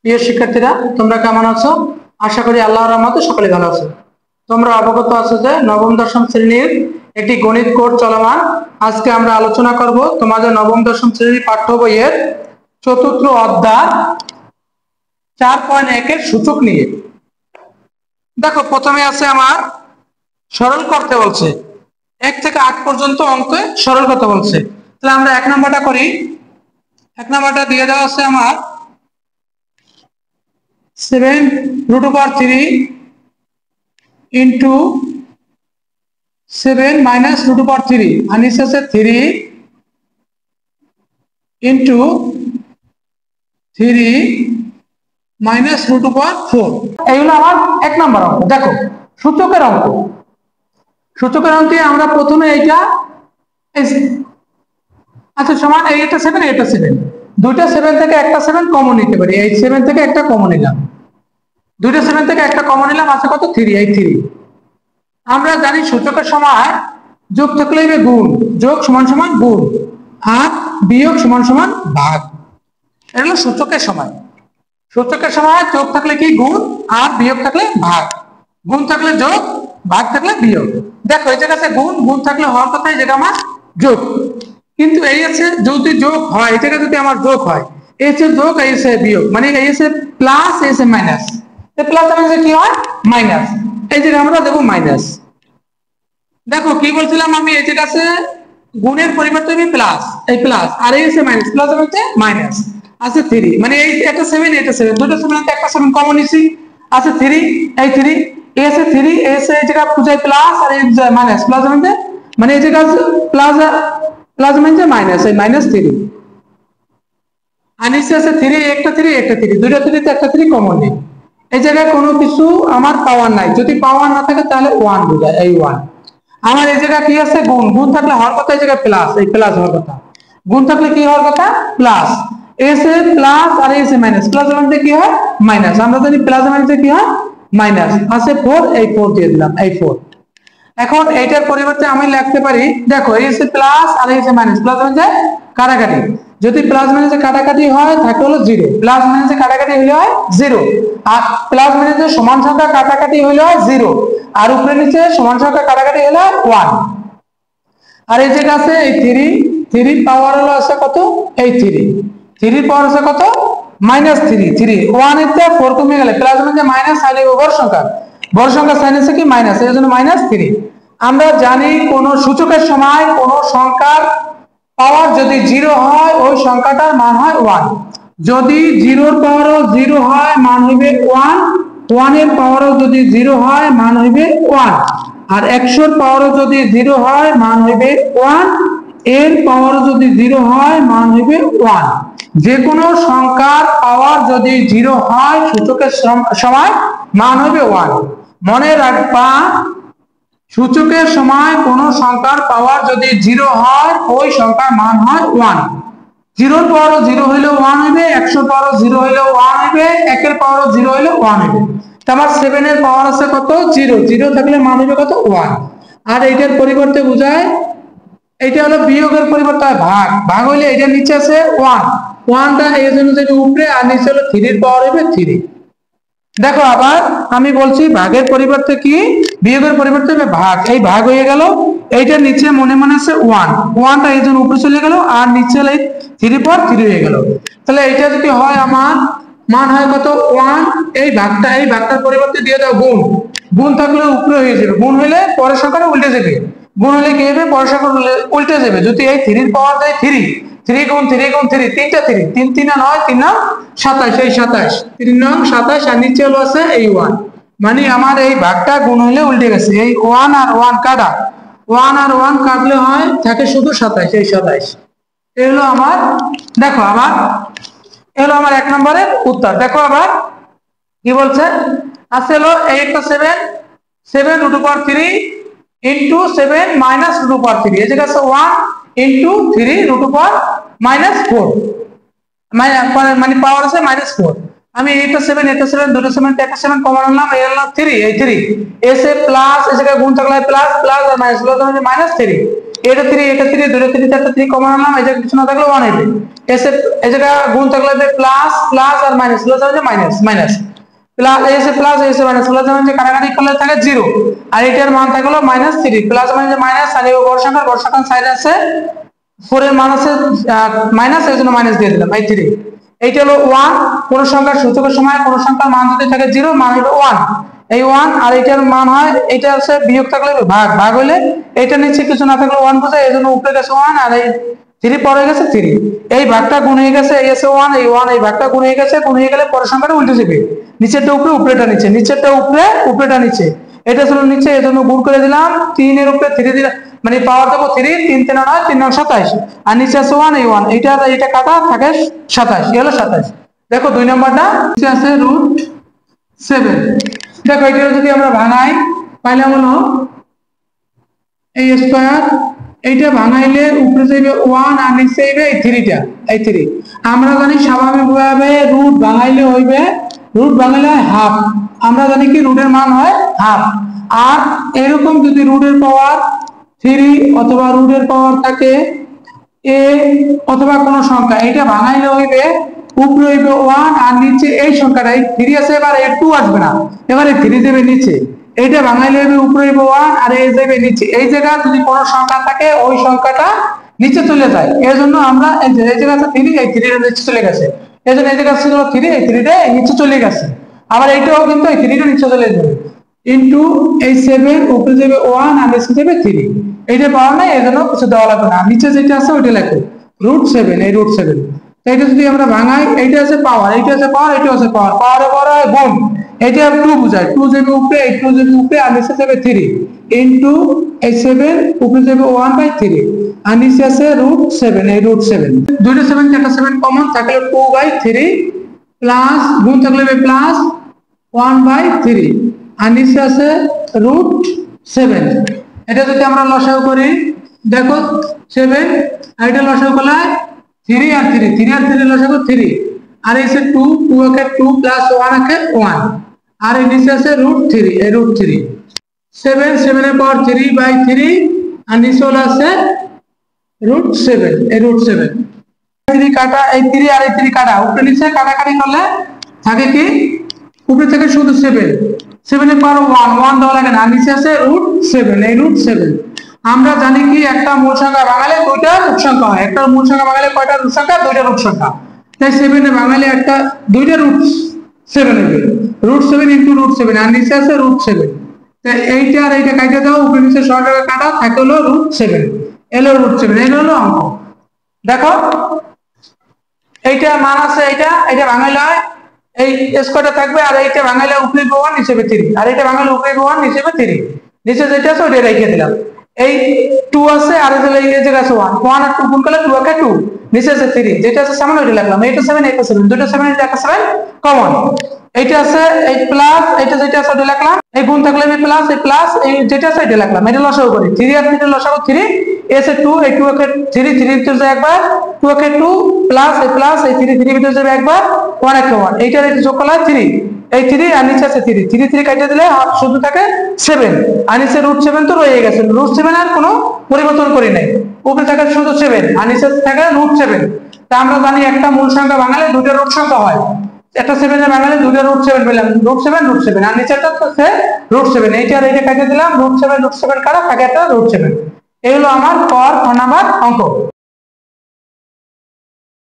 প্রিয় শিক্ষার্থীরা, তোমরা কেমন আছো? আশা করি আল্লাহর রহমতে সকলে ভালো আছো। তোমরা অবগত আছো যে নবম দশম শ্রেণীর একটি গণিত কোর্স চলমান। আজকে আমরা আলোচনা করব তোমাদের নবম দশম শ্রেণীর পাঠ্য বইয়ের চতুর্থ অধ্যায় 4.1 এর সূচক নিয়ে। দেখো, প্রথমে আছে আমার সরল করতে বলছে, 1 থেকে 8 পর্যন্ত অঙ্কে সরল করতে বলছে। তাহলে আমরা 1 নম্বরটা করি। 1 নম্বরটা দিয়ে দেওয়া আছে আমার 7√3 into 7 minus √3 আর নিচে আছে 3 into 3 minus √4। এইগুলো আমার 1 নম্বর অঙ্ক। দেখো, সূচকের অঙ্ক। সূচকের অঙ্কে আমরা প্রথমে এইটা আচ্ছা সমান এইটা 7 এটা 7, দুইটা 7 থেকে একটা 7 কমন নিতে পারি। এই 7 থেকে একটা কমন নিলাম, দুইটা 7 থেকে একটা কমন নিলাম, আছে কত? 3। এই 3 আমরা জানি সূচকের সময় যোগ থাকলে গুণ, যোগ সমান সমান গুণ, আর বিয়োগ সমান সমান ভাগ। এটা হলো সূচকের সময়। সূচকের সময় যোগ থাকলে কি গুণ, আর বিয়োগ থাকলে ভাগ। গুণ থাকলে যোগ, ভাগ থাকলে বিয়োগ। দেখো এই জায়গাতে গুণ, গুণ থাকলে হওয়ার কথা, যেটা আমার যোগ। কিন্তু এই আছে যদি যোগ হয়, এই জায়গায় যদি আমার যোগ হয়, এই হচ্ছে যোগ, এই হচ্ছে বিয়োগ, মানে এই হচ্ছে প্লাস, এই হচ্ছে মাইনাস। প্লাস মানে কি হয়? মাইনাস। এই জায়গায় আমরা দেবো মাইনাস। দেখো কি বলছিলাম আমি, এই জায়গাতে গুণের পরিবর্তে আমি প্লাস, এই প্লাস, আর এই হচ্ছে মাইনাস, প্লাস হচ্ছে মাইনাস। আছে 3, মানে এই একটা 7 এটা 7, দুটো 7 থেকে একটা 7 কমন নিছি, আছে 3। এই 3 এ আছে 3 এ আছে, এই জায়গা পূজায় প্লাস আর এই মাইনাস, প্লাস মানে এই জায়গা প্লাস, প্লাস মানে মাইনাস, এই মাইনাস 3। আর নিচে আছে 3 একটা 3 একটা 3, দুইটা 3 তে একটা 3 কমন নেই। এই জায়গায় কোনো কিছু আমার পাওয়ার নাই, যদি পাওয়ার না থাকে তাহলে 1 বোঝায়, এই 1। আমার এই জায়গায় কি আছে? গুণ। গুণ থাকলে হওয়ার কথা এই জায়গায় প্লাস, এই প্লাস হওয়ার কথা। গুণ থাকলে কি হওয়ার কথা? প্লাস। এসে প্লাস আর এসে মাইনাস, প্লাস মানে কি হয়? মাইনাস। আমরা জানি প্লাস মানে কি হয়? মাইনাস। আছে 4, এই 4 দিয়ে দিলাম, এই 4। এখন এইটার পরিবর্তে আমি লিখতে পারি, দেখো এই হচ্ছে প্লাস আর এই হচ্ছে মাইনাস, প্লাস মানে কাটাকাটি। যদি প্লাস মাইনাসে কাটাকাটি হয় থাকে হলো 0, প্লাস মাইনাসে কাটাকাটি হলে হয় 0, আর প্লাস মাইনাসে সমান সংখ্যা কাটাকাটি হলে হয় 0, আর উপরে নিচে সমান সংখ্যা কাটাকাটি হলে হয় 1। আর এই যে আছে এই 3 পাওয়ার হলো আছে কত? এই 3 পাওয়ার আছে কত? -3। 1 এতে 4 কমে গেলে প্লাস মানে মাইনাস সাইনে বড় সংখ্যা, বড় সংখ্যা সাইন আছে কি মাইনাস, এর জন্য -3। আমরা জানি কোন সূচকের সময় কোন সংখ্যার পাওয়ার যদি 0 হয়, ওই সংখ্যাটার মান হয় 1। যদি 0 এর পাওয়ারও 0 হয়, মান হবে 1। 1 এর পাওয়ারও যদি 0 হয়, মান হবে 1। আর 100 এর পাওয়ারও যদি 0 হয়, মান হবে 1। এর পাওয়ারও যদি 0 হয়, মান হবে 1। যে কোনো সংখ্যার পাওয়ার যদি 0 হয়, সূচকের সময় মান হবে 1। মনে রাখবা, সূচকের সময় কোন সংখ্যার পাওয়ার যদি 0 হয়, ওই সংখ্যার মান হয় 1। 0 এর পাওয়ারও 0 হইলেও 1 হবে, 100 এর পাওয়ারও 0 হইলেও 1 হবে, 1 এর পাওয়ারও 0 হইলেও 1 হবে। আমার 7 এর পাওয়ার আছে কত? 0। 0 থাকলে মান হবে কত? 1। আর এইটার পরিবর্তে বোঝায়, এইটা হলো বিয়োগের পরিবর্তে হয় ভাগ। ভাগ হইলে এটা নিচে আছে 1, 1টা এই জন্য যেটা উপরে, আর নিচে হলো 3 এর পাওয়ার হবে 3। দেখো আবার আমি বলছি, ভাগের পরিবর্তে কি? বিয়োগের পরিবর্তে হবে ভাগ। এই ভাগ হয়ে গেল, এইটার নিচে মনে মনে আছে 1, 1টা এই জন্য উপরে চলে গেল, আর নিচে এই 3 পর 3 হয়ে গেল। তাহলে এইটা যদি হয়, আমার মান হয় কত? 1। এই ভাগটার পরিবর্তে দিয়ে দাও গুণ। গুণ থাকলে উপরে হয়ে যাবে, গুণ হলে পরের সংখ্যাটা উল্টে যাবে। গুণ হলে কি হবে? পরের সংখ্যা উল্টে যাবে। যদি এই 3 এর পাওয়ার দেয় 3, 3 গুণ 3 গুণ 3, 3টা 3, 3 3 9, 3 9 27, এই 27, 3 9 27, আর নিচে হলো আছে এই 1। মানে আমার এই ভাগটা গুণ হইলে উল্টে গেছে। এই 1 আর 1 কাটা, 1 আর 1 কাটলে হয় থাকে শুধু 27, এই 27। এগুলো আমার, দেখো আমার এগুলো আমার 1 নম্বরের উত্তর। দেখো আবার কি বলছে, আছে হলো এই একটা 7, 7√3 into 7 minus √3, এই জায়গায় আছে 1 into 3 √4, মানে পাওয়ার আছে -4। আমি এটা 7 এটা 7, দুটো 7 থেকে একটা 7 কমন আনলাম, এই হলো 3, এই 3 এসে প্লাস, এই জায়গায় গুণ থাকলে প্লাস, প্লাস আর মাইনাস, প্লাস মানে -3। এটা 3 এটা 3 দুটো 3 চারটা 3 কমন আনলাম, এই জায়গায় কিছু না থাকলে 1 হবে। এসে এই জায়গা গুণ থাকলে প্লাস প্লাস আর মাইনাস প্লাস হবে মাইনাস মাইনাস প্লাস এসে প্লাস এসে মাইনাস প্লাস মানে কাটাকাটি করলে থাকে 0 আর এটার মান থাকলো -3 প্লাস মানে মাইনাস আর এই বড় সংখ্যার সাইড আছে 4 এর মান আছে মাইনাস, এর জন্য মাইনাস দিয়ে দিলাম এই 3। এইটা হলো 1, কোন সংখ্যার সূচকের সময় কোন সংখ্যার মান যদি থাকে 0 মান হলো 1, এই 1 আর এটার মান হয় এটা আছে বিয়োগ থাকলে ভাগ, ভাগ হলে এটা নিচে কিছু না থাকলে 1 বোঝায়, এজন্য উপরে গেছে 1 আর এই 3 পরে গেছে 3, এই ভাগটা গুণ হয়ে গেছে, এই আছে 1 এই 1 এই ভাগটা গুণ হয়ে গেছে, গুণ হয়ে গেলে পরের সংখ্যাটা উল্টে যাবে, নিচেরটা উপরে উপরেটা নিচে, নিচেরটা উপরে উপরেটা নিচে, এটা ছিল নিচে এজন্য গুণ করে দিলাম 3 এর উপরে 3 দিলাম মানে পাওয়ার দেবো 3 3 3 9 3 9 27 আর নিচে আছে 1 এই 1 এটা কাটা থাকে 27, এই হলো 27। দেখো 2 নম্বরটা নিচে আছে √7। দেখো এটা যদি আমরা ভাঙাই পাইলাম হলো এই স্কয়ার, এইটা ভাঙাইলে উপরে যাবে 1 আর নিচে যাবে এই 3টা এই 3। আমরা জানি স্বাভাবিকভাবে রুট ভাঙাইলে হইবে রুট ভাঙাইলে হাফ, আমরা জানি কি রুটের মান হয় হাফ, আর এরকম যদি রুটের পাওয়ার 3 অথবা রুটের পাওয়ার থাকে a অথবা কোন সংখ্যা, এটা ভাঙাইলে হইবে উপরে হইবে 1 আর নিচে এই সংখ্যাটা এই 3 আছে, এবার এই 2 আসবে না, এবারে 3 যাবে নিচে, এইটা ভাঙাইলে হইবে উপরে হইবে 1 আর এই যাবে নিচে, এই জায়গা যদি কোন সংখ্যা থাকে ওই সংখ্যাটা নিচে চলে যায়, এজন্য আমরা এই জায়গা আছে 3 এই 3 এর নিচে চলে গেছে, এজন্য এই জায়গা ছিল 3 এই 3 টা নিচে চলে গেছে, আবার এইটাও কিন্তু এই 3 টা নিচে চলে যাবে ইনটু এই 7 উপরে যাবে 1 আর নিচে যাবে 3, এইটা পাওয়া নাই এজন্য কিছু দেওয়া লাগবে না, নিচে যেটা আছে ওইটা লেখো √7 এই √7। তাই এটা যদি আমরা ভাঙাই এইটা আছে পাওয়ার, এইটা আছে পাওয়ার, এইটা আছে পাওয়ার, পাওয়ারে বড় হয় গুণ, এটা 2 বোঝায়, 2 যাবে উপরে এই 2 যাবে উপরে আর নিচে যাবে 3 ইনটু এই 7 উপরে যাবে 1/3 আর নিচে আছে √7 এই √7, দুইটা 7 একটা 7 কমন থাকলে 2/3 প্লাস গুণ থাকলে প্লাস 1/3 আর নিচে আছে √7। এটা যদি আমরা লসাগু করি দেখো 7 আর এটা লসাগু করলে 3 আর 3 3 আর 3 লসাগু 3 আর এই আছে 2 2 একে 2 প্লাস 1 একে 1 আর এই নিচে আছে √3 এই √3 7 7 এর পাওয়ার 3/3 আর নিচে হলো আছে √7 এই √7। 3 কাটা এই 3 আর এই 3 কাটা উপরে নিচে কাটাকাটি করলে থাকে কি উপরে থেকে শুধু 7 7 এর পাওয়ার 1 1 দেওয়া লাগে না, নিচে আছে √7 এই √7। আমরা জানি কি একটা মূল সংখ্যা ভাঙালে দুইটা রূট সংখ্যা হয়, একটা মূল সংখ্যা ভাঙালে কয়টা রূট সংখ্যা দুইটা রূট সংখ্যা, তাই 7 এ ভাঙালে একটা দুইটা √7 হবে √7 ইনটু √7 আর নিচে আছে √7, তাই এইটা আর এইটা কাটে দাও উপরে নিচে সরকারে কাটা থাকে হলো √7 এলো √7 এই হলো অঙ্ক। দেখো এইটা মান আছে, এইটা ভাঙাইলে হয় এই স্কয়ারটা থাকবে আর এইটা ভাঙাইলে উপরে 1 নিচে 3 আর এইটা ভাঙাইলে উপরে 1 নিচে 3, নিচে যেটা আছে ওইটা রেখে দিলাম, এই 2 আছে আর এই জায়গা আছে 1 1 আর 2 গুণ করলে 2 একে 2 নিচে আছে 3 যেটা আছে সামনে ওইটা লিখলাম, এইটা 7 এইটা 7 দুটো 7 এটা একটা 7 কমন, এইটা আছে এই প্লাস এইটা যেটা আছে ওইটা লিখলাম, এই গুণ থাকলে এই প্লাস এই প্লাস এই যেটা আছে এটা লিখলাম, এটা লসাগু করি 3 আর 3 লসাগু 3 এসে 2 এই 2 একে 3 3 ভিতরে যায় একবার 2 একে 2 প্লাস এই 3 3 ভিতরে যাবে একবার 1 একে 1 এইটার এটা যোগ করলে 3 এই 3 আর নিচে আছে 3 3 3 কাটিয়ে দিলে শুধু থাকে 7 আর নিচে √7 তো রয়ে গেছে, √7 আর কোনো পরিবর্তন করি নাই, উপরে থাকে শুধু 7 আর নিচে থাকে √7। তা আমরা জানি একটা মূল সংখ্যা ভাঙালে দুটো রুট সংখ্যা হয়, একটা 7 এর ভাঙালে দুটো √7 পেলাম √7 আর নিচেরটা হচ্ছে √7, এইটা আর এইটা কেটে দিলাম √7 কাটা থাকে একটা √7। এই হলো আমার ক নাম্বার অঙ্ক।